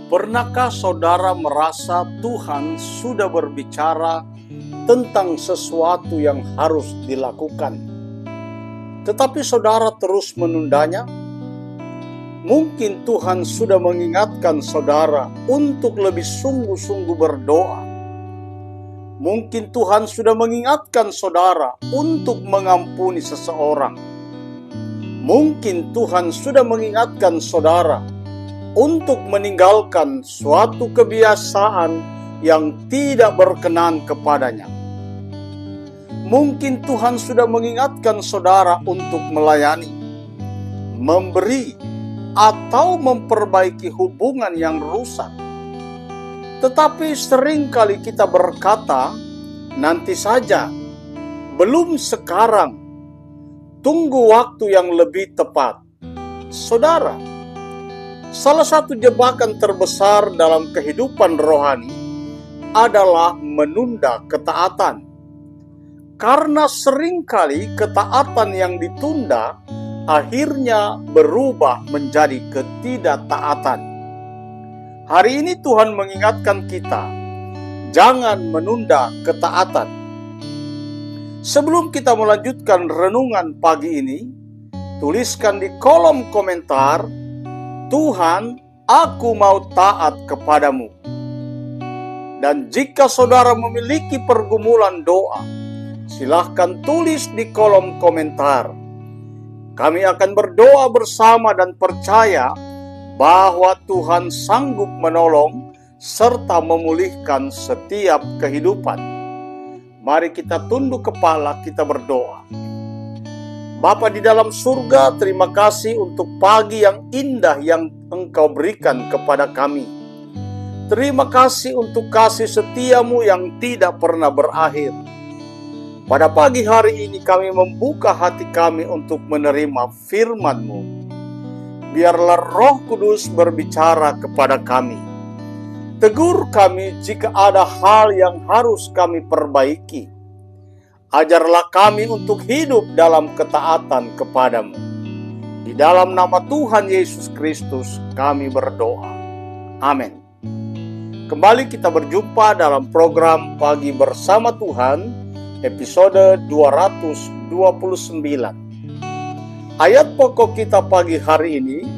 Pernahkah saudara merasa Tuhan sudah berbicara tentang sesuatu yang harus dilakukan, tetapi saudara terus menundanya? Mungkin Tuhan sudah mengingatkan saudara untuk lebih sungguh-sungguh berdoa. Mungkin Tuhan sudah mengingatkan saudara untuk mengampuni seseorang. Mungkin Tuhan sudah mengingatkan saudara untuk meninggalkan suatu kebiasaan yang tidak berkenan kepadanya. Mungkin Tuhan sudah mengingatkan saudara untuk melayani, memberi, atau memperbaiki hubungan yang rusak. Tetapi seringkali kita berkata, nanti saja, belum sekarang, tunggu waktu yang lebih tepat. Saudara, salah satu jebakan terbesar dalam kehidupan rohani adalah menunda ketaatan. Karena seringkali ketaatan yang ditunda akhirnya berubah menjadi ketidaktaatan. Hari ini Tuhan mengingatkan kita, jangan menunda ketaatan. Sebelum kita melanjutkan renungan pagi ini, tuliskan di kolom komentar, Tuhan, aku mau taat kepadamu. Dan jika saudara memiliki pergumulan doa, silahkan tulis di kolom komentar. Kami akan berdoa bersama dan percaya bahwa Tuhan sanggup menolong serta memulihkan setiap kehidupan. Mari kita tunduk kepala, kita berdoa. Bapa di dalam surga, terima kasih untuk pagi yang indah yang Engkau berikan kepada kami. Terima kasih untuk kasih setiamu yang tidak pernah berakhir. Pada pagi hari ini kami membuka hati kami untuk menerima firman-Mu. Biarlah Roh Kudus berbicara kepada kami. Tegur kami jika ada hal yang harus kami perbaiki. Ajarlah kami untuk hidup dalam ketaatan kepadamu. Di dalam nama Tuhan Yesus Kristus kami berdoa. Amin. Kembali kita berjumpa dalam program Pagi Bersama Tuhan, episode 229. Ayat pokok kita pagi hari ini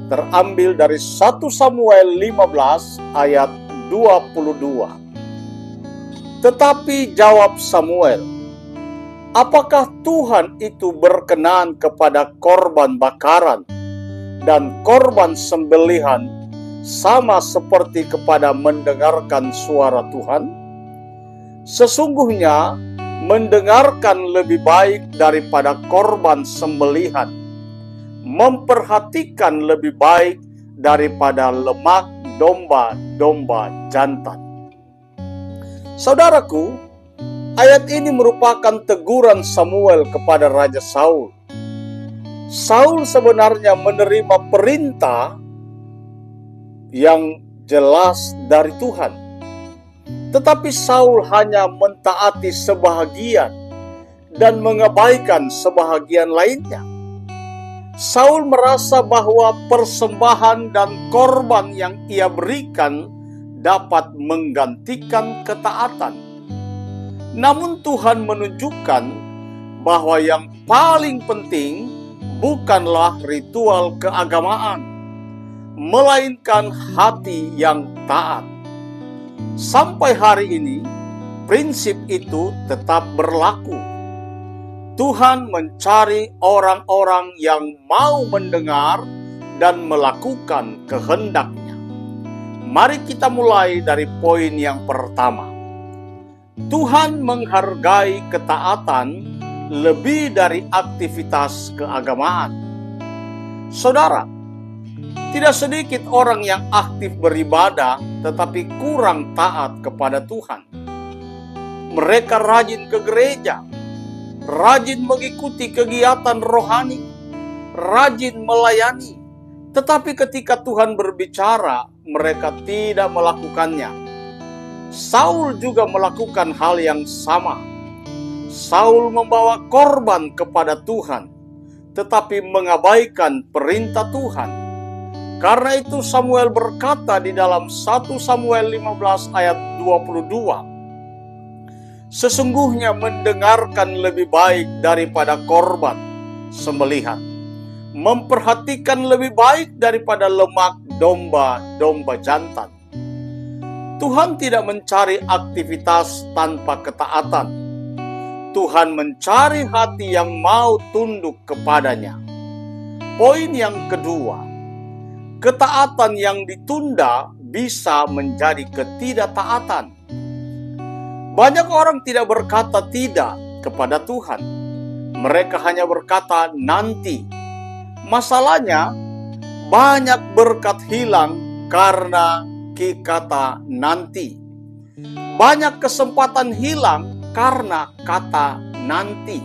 terambil dari 1 Samuel 15 ayat 22. Tetapi jawab Samuel, apakah Tuhan itu berkenan kepada korban bakaran dan korban sembelihan sama seperti kepada mendengarkan suara Tuhan? Sesungguhnya mendengarkan lebih baik daripada korban sembelihan, memperhatikan lebih baik daripada lemak domba-domba jantan. Saudaraku, ayat ini merupakan teguran Samuel kepada Raja Saul. Saul sebenarnya menerima perintah yang jelas dari Tuhan. Tetapi Saul hanya mentaati sebahagian dan mengabaikan sebahagian lainnya. Saul merasa bahwa persembahan dan korban yang ia berikan dapat menggantikan ketaatan. Namun Tuhan menunjukkan bahwa yang paling penting bukanlah ritual keagamaan, melainkan hati yang taat. Sampai hari ini, prinsip itu tetap berlaku. Tuhan mencari orang-orang yang mau mendengar dan melakukan kehendak-Nya. Mari kita mulai dari poin yang pertama. Tuhan menghargai ketaatan lebih dari aktivitas keagamaan. Saudara, tidak sedikit orang yang aktif beribadah tetapi kurang taat kepada Tuhan. Mereka rajin ke gereja, rajin mengikuti kegiatan rohani, rajin melayani, tetapi ketika Tuhan berbicara, mereka tidak melakukannya. Saul juga melakukan hal yang sama. Saul membawa korban kepada Tuhan, tetapi mengabaikan perintah Tuhan. Karena itu Samuel berkata di dalam 1 Samuel 15 ayat 22, sesungguhnya mendengarkan lebih baik daripada korban sembelihan, memperhatikan lebih baik daripada lemak domba-domba jantan. Tuhan tidak mencari aktivitas tanpa ketaatan. Tuhan mencari hati yang mau tunduk kepadanya. Poin yang kedua, ketaatan yang ditunda bisa menjadi ketidaktaatan. Banyak orang tidak berkata tidak kepada Tuhan. Mereka hanya berkata nanti. Masalahnya, banyak berkat hilang karena kata nanti. Banyak kesempatan hilang karena kata nanti.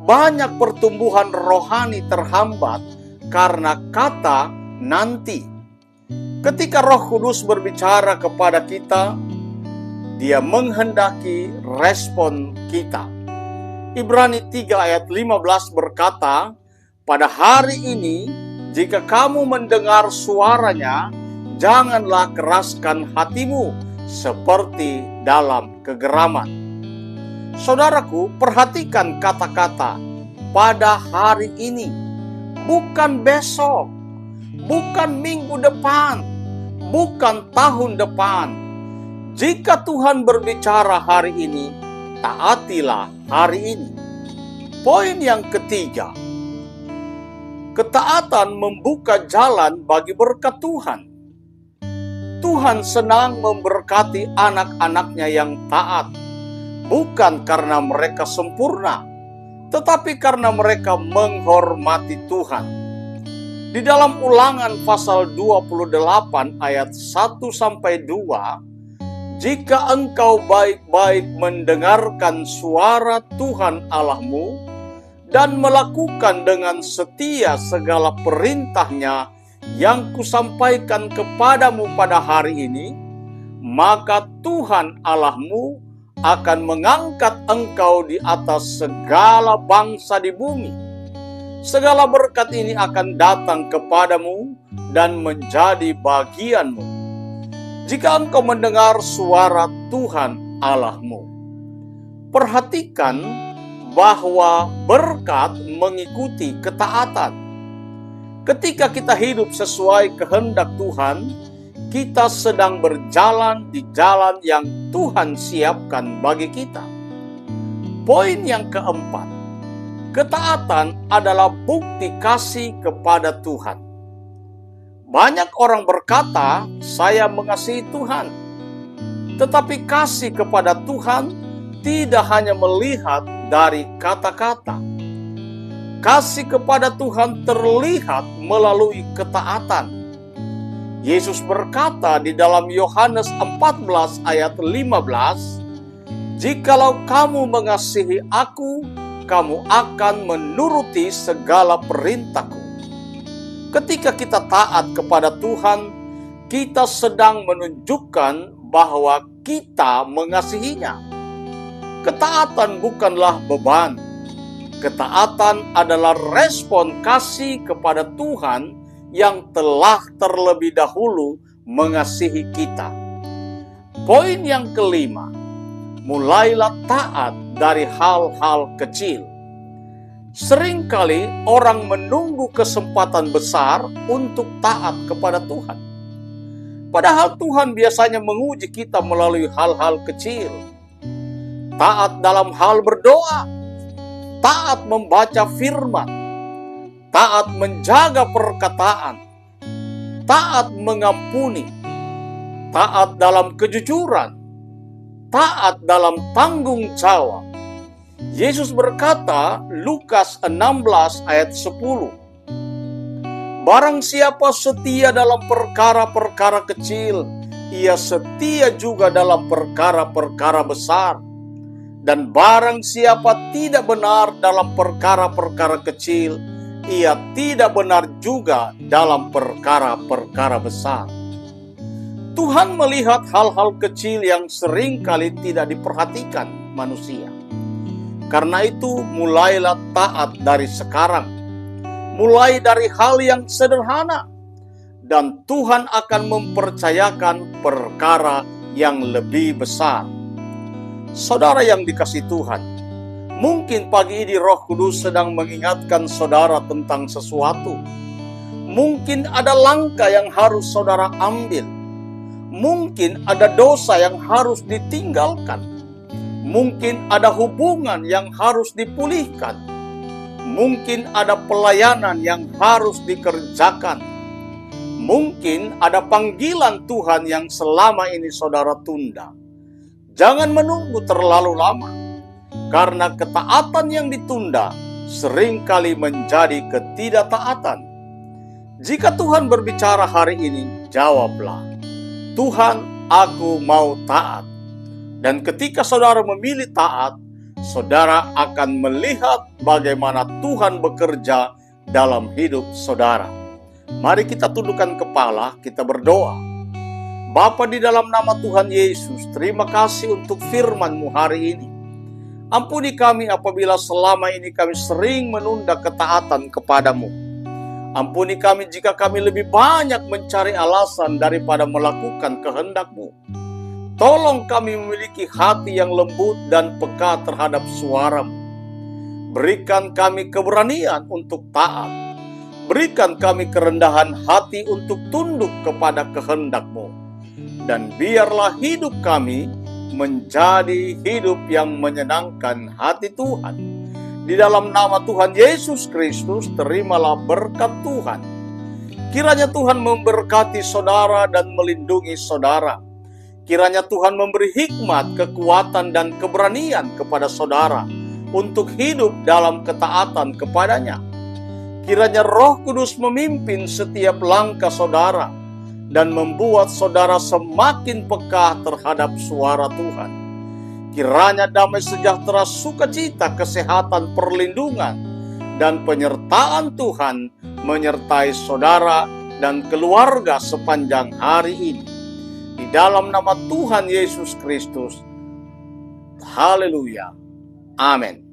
Banyak pertumbuhan rohani terhambat karena kata nanti. Ketika Roh Kudus berbicara kepada kita, Dia menghendaki respon kita. Ibrani 3 ayat 15 berkata, pada hari ini, jika kamu mendengar suaranya, janganlah keraskan hatimu seperti dalam kegeraman. Saudaraku, perhatikan kata-kata pada hari ini, bukan besok, bukan minggu depan, bukan tahun depan. Jika Tuhan berbicara hari ini, taatilah hari ini. Poin yang ketiga, ketaatan membuka jalan bagi berkat Tuhan. Tuhan senang memberkati anak-anaknya yang taat, bukan karena mereka sempurna, tetapi karena mereka menghormati Tuhan. Di dalam Ulangan pasal 28 ayat 1-2, jika engkau baik-baik mendengarkan suara Tuhan Allahmu dan melakukan dengan setia segala perintahnya yang kusampaikan kepadamu pada hari ini, maka Tuhan Allahmu akan mengangkat engkau di atas segala bangsa di bumi. Segala berkat ini akan datang kepadamu dan menjadi bagianmu, jika engkau mendengar suara Tuhan Allahmu. Perhatikan bahwa berkat mengikuti ketaatan. Ketika kita hidup sesuai kehendak Tuhan, kita sedang berjalan di jalan yang Tuhan siapkan bagi kita. Poin yang keempat, ketaatan adalah bukti kasih kepada Tuhan. Banyak orang berkata, saya mengasihi Tuhan. Tetapi kasih kepada Tuhan tidak hanya melihat dari kata-kata. Kasih kepada Tuhan terlihat melalui ketaatan. Yesus berkata di dalam Yohanes 14 ayat 15, jikalau kamu mengasihi aku, kamu akan menuruti segala perintahku. Ketika kita taat kepada Tuhan, kita sedang menunjukkan bahwa kita mengasihinya. Ketaatan bukanlah beban. Ketaatan adalah respon kasih kepada Tuhan yang telah terlebih dahulu mengasihi kita. Poin yang kelima, mulailah taat dari hal-hal kecil. Seringkali orang menunggu kesempatan besar untuk taat kepada Tuhan. Padahal Tuhan biasanya menguji kita melalui hal-hal kecil. Taat dalam hal berdoa, taat membaca firman, taat menjaga perkataan, taat mengampuni, taat dalam kejujuran, taat dalam tanggung jawab. Yesus berkata, Lukas 16 ayat 10, barang siapa setia dalam perkara-perkara kecil, ia setia juga dalam perkara-perkara besar. Dan barang siapa tidak benar dalam perkara-perkara kecil, ia tidak benar juga dalam perkara-perkara besar. Tuhan melihat hal-hal kecil yang seringkali tidak diperhatikan manusia. Karena itu, mulailah taat dari sekarang. Mulai dari hal yang sederhana. dan Tuhan akan mempercayakan perkara yang lebih besar. Saudara yang dikasihi Tuhan, mungkin pagi ini Roh Kudus sedang mengingatkan saudara tentang sesuatu. Mungkin ada langkah yang harus saudara ambil. Mungkin ada dosa yang harus ditinggalkan. Mungkin ada hubungan yang harus dipulihkan. Mungkin ada pelayanan yang harus dikerjakan. Mungkin ada panggilan Tuhan yang selama ini saudara tunda. Jangan menunggu terlalu lama, karena ketaatan yang ditunda seringkali menjadi ketidaktaatan. Jika Tuhan berbicara hari ini, jawablah, Tuhan, aku mau taat. Dan ketika saudara memilih taat, saudara akan melihat bagaimana Tuhan bekerja dalam hidup saudara. Mari kita tundukkan kepala, kita berdoa. Bapa, di dalam nama Tuhan Yesus, terima kasih untuk firman-Mu hari ini. Ampuni kami apabila selama ini kami sering menunda ketaatan kepadamu. Ampuni kami jika kami lebih banyak mencari alasan daripada melakukan kehendak-Mu. Tolong kami memiliki hati yang lembut dan peka terhadap suara-Mu. Berikan kami keberanian untuk taat. Berikan kami kerendahan hati untuk tunduk kepada kehendak-Mu. Dan biarlah hidup kami menjadi hidup yang menyenangkan hati Tuhan. Di dalam nama Tuhan Yesus Kristus, terimalah berkat Tuhan. Kiranya Tuhan memberkati saudara dan melindungi saudara. Kiranya Tuhan memberi hikmat, kekuatan, dan keberanian kepada saudara untuk hidup dalam ketaatan kepadanya. Kiranya Roh Kudus memimpin setiap langkah saudara dan membuat saudara semakin peka terhadap suara Tuhan. Kiranya damai sejahtera, sukacita, kesehatan, perlindungan, dan penyertaan Tuhan menyertai saudara dan keluarga sepanjang hari ini. Di dalam nama Tuhan Yesus Kristus. Haleluya. Amin.